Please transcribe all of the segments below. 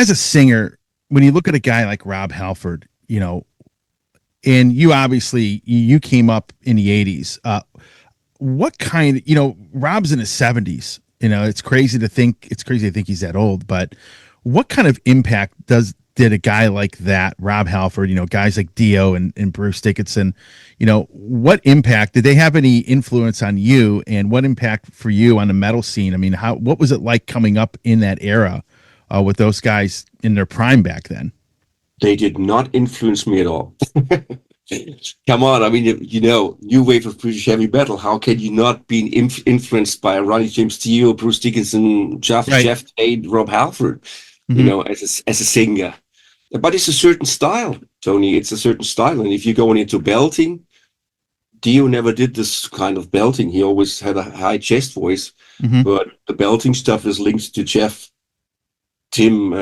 as a singer, when you look at a guy like Rob Halford, and you obviously you came up in the 80s. What kind, Rob's in his 70s. It's crazy to think he's that old, but what kind of impact did a guy like that, Rob Halford, guys like Dio and Bruce Dickinson, what impact did they have, any influence on you, and what impact for you on the metal scene? I mean, what was it like coming up in that era with those guys in their prime back then? They did not influence me at all. Come on, I mean, new wave of British heavy metal. How can you not be influenced by Ronnie James Dio, Bruce Dickinson, Right. Jeff Tate, Rob Halford, Hmm. as a singer? But it's a certain style, Tony. It's a certain style. And if you're going into belting, Dio never did this kind of belting. He always had a high chest voice. Hmm. But the belting stuff is linked to Jeff, Tim,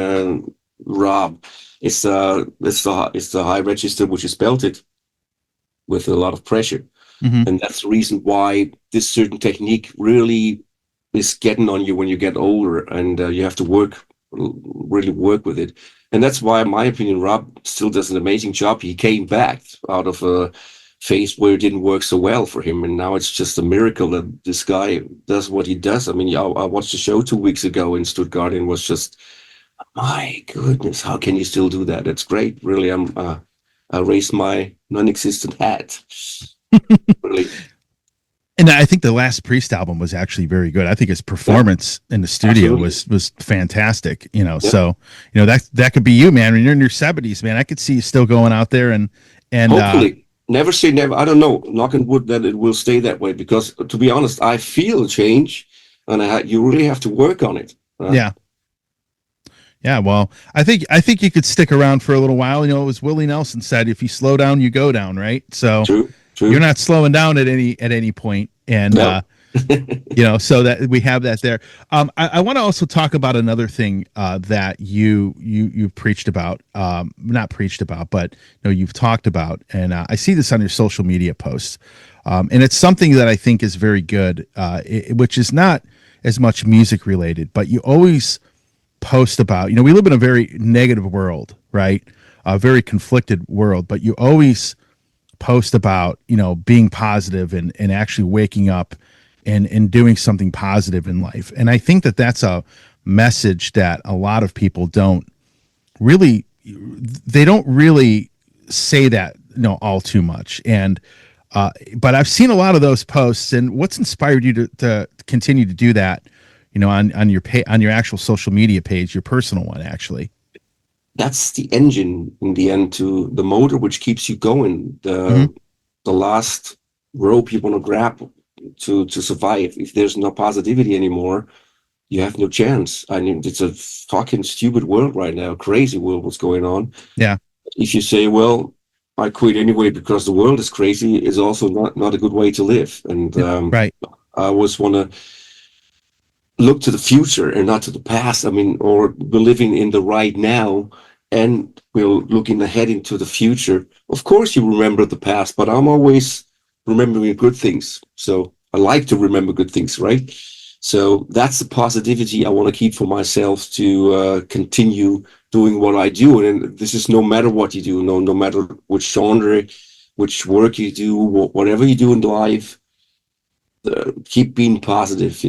Rob. It's the high register which is belted with a lot of pressure. Hmm. And that's the reason why this certain technique really is getting on you when you get older, and you have to really work with it. And that's why, in my opinion, Rob still does an amazing job. He came back out of a phase where it didn't work so well for him, and now it's just a miracle that this guy does what he does. I mean, I watched a show 2 weeks ago in Stuttgart, and was just, my goodness, how can you still do that? That's great, really. I raised my non-existent hat, really. And I think the last Priest album was actually very good. I think his Yeah, performance in the studio absolutely. was fantastic. Yeah. So that could be you, man. When you're in your 70s, man, I could see you still going out there and Hopefully, never say never. I don't know. Knock on wood that it will stay that way. Because to be honest, I feel change, and you really have to work on it. yeah, yeah. Well, I think you could stick around for a little while. As Willie Nelson said, if you slow down, you go down, right? So True, you're true. not slowing down at any point, and No. so that we have that there. I want to also talk about another thing that you've preached about, not preached about, but you've talked about, and I see this on your social media posts, and it's something that I think is very good, which is not as much music related, but you always post about. We live in a very negative world, right? A very conflicted world, but you always post about being positive and actually waking up and doing something positive in life. And I think that that's a message that a lot of people really they don't really say that all too much. And but I've seen a lot of those posts. And what's inspired you to continue to do that, on your actual social media page, your personal one, actually? That's the engine in the end, to the motor which keeps you going. Hmm. The last rope you want to grab to survive. If there's no positivity anymore, you have no chance. I mean, it's a fucking stupid world right now, crazy world. What's going on? Yeah. If you say, well, I quit anyway because the world is crazy, is also not a good way to live. And Right. I always want to look to the future and not to the past. I mean, or we're living in the right now, and we're looking ahead into the future. Of course, you remember the past, but I'm always remembering good things. So I like to remember good things, right? So that's the positivity I want to keep for myself, to continue doing what I do. And this is no matter what you do, no matter which genre, which work you do, whatever you do in life, keep being positive.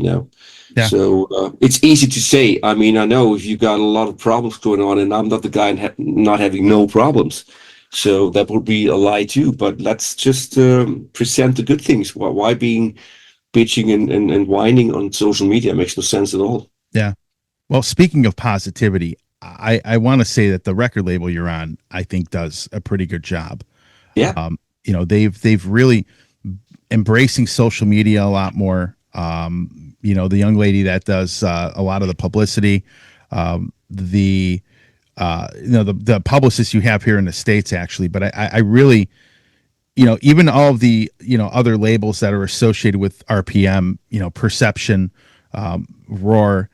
Yeah. So it's easy to say. I mean, I know if you got a lot of problems going on, and I'm not the guy not having no problems. So that would be a lie too. But let's just present the good things. Why being bitching and whining on social media makes no sense at all. Yeah. Well, speaking of positivity, I want to say that the record label you're on, I think, does a pretty good job. Yeah. They've really embracing social media a lot more. The young lady that does a lot of the publicity, the publicist you have here in the States, actually. But I really, even all of the other labels that are associated with RPM, Perception, Roar,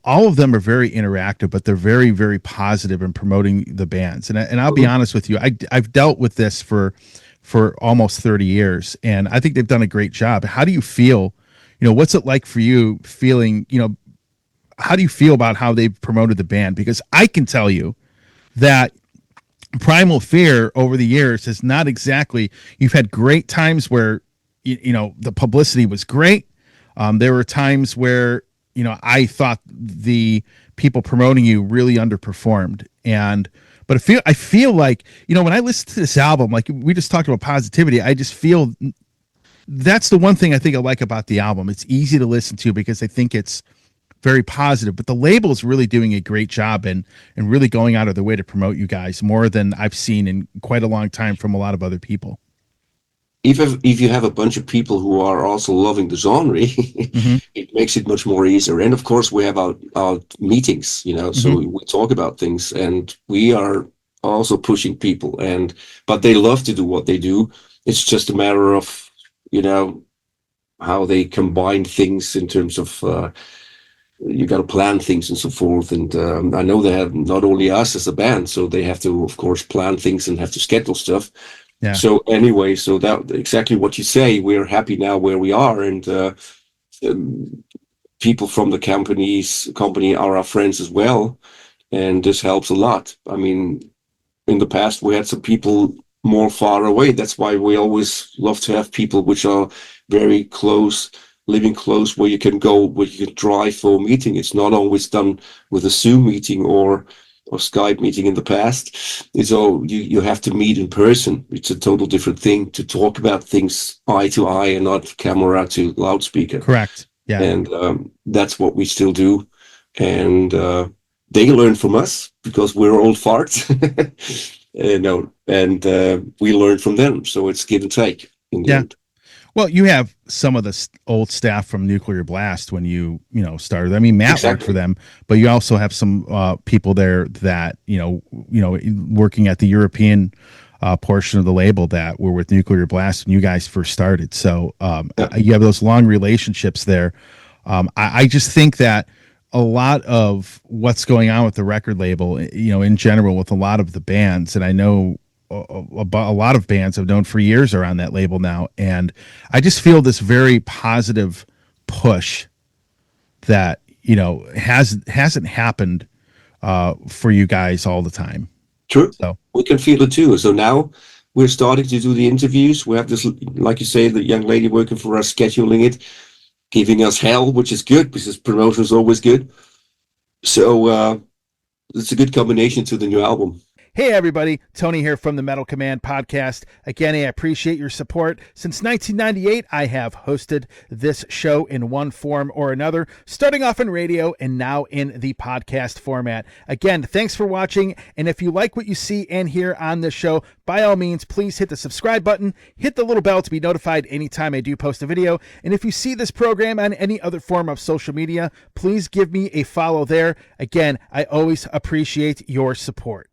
all of them are very interactive, but they're very, very positive in promoting the bands. And I'll be Mhm. honest with you, I've dealt with this for almost 30 years, and I think they've done a great job. How do you feel? What's it like for you feeling? how do you feel about how they've promoted the band? Because I can tell you that Primal Fear over the years has not exactly. You've had great times where you know the publicity was great. There were times where I thought the people promoting you really underperformed, and but I feel like when I listen to this album, like we just talked about positivity, I just feel that's the one thing I think I like about the album. It's easy to listen to because I think it's very positive, but the label is really doing a great job and really going out of their way to promote you guys more than I've seen in quite a long time from a lot of other people. If you have a bunch of people who are also loving the genre, Mm-hmm. it makes it much more easier. And of course, we have our meetings, so Mm-hmm. we talk about things, and we are also pushing people. But they love to do what they do. It's just a matter of, you know, how they combine things in terms of you got to plan things and so forth. And I know they have not only us as a band, so they have to, of course, plan things and have to schedule stuff. Yeah. So anyway, so that exactly what you say. We're happy now where we are, and people from the company are our friends as well, and this helps a lot. I mean, in the past we had some people more far away. That's why we always love to have people which are very close, living close, where you can go, where you can drive for a meeting. It's not always done with a Zoom meeting or Skype meeting in the past. It's all you have to meet in person. It's a total different thing to talk about things eye to eye and not camera to loudspeaker. Correct. Yeah. And that's what we still do. And they learn from us because we're old farts. And we learn from them. So it's give and take in the end. Well, you have some of the old staff from Nuclear Blast when you started. I mean, Matt worked for them, but you also have some people there that working at the European portion of the label that were with Nuclear Blast when you guys first started. So you have those long relationships there. I just think that a lot of what's going on with the record label, in general, with a lot of the bands, and I know a lot of bands I've known for years are on that label now, and I just feel this very positive push that hasn't happened for you guys all the time. True. So we can feel it too. So now we're starting to do the interviews. We have this, like you say, the young lady working for us, scheduling it, giving us hell, which is good because promotion is always good. So it's a good combination to the new album. Hey everybody, Tony here from the Metal Command podcast. Again, I appreciate your support. Since 1998, I have hosted this show in one form or another, starting off in radio and now in the podcast format. Again, thanks for watching, and if you like what you see and hear on this show, by all means, please hit the subscribe button, hit the little bell to be notified anytime I do post a video, and if you see this program on any other form of social media, please give me a follow there. Again, I always appreciate your support.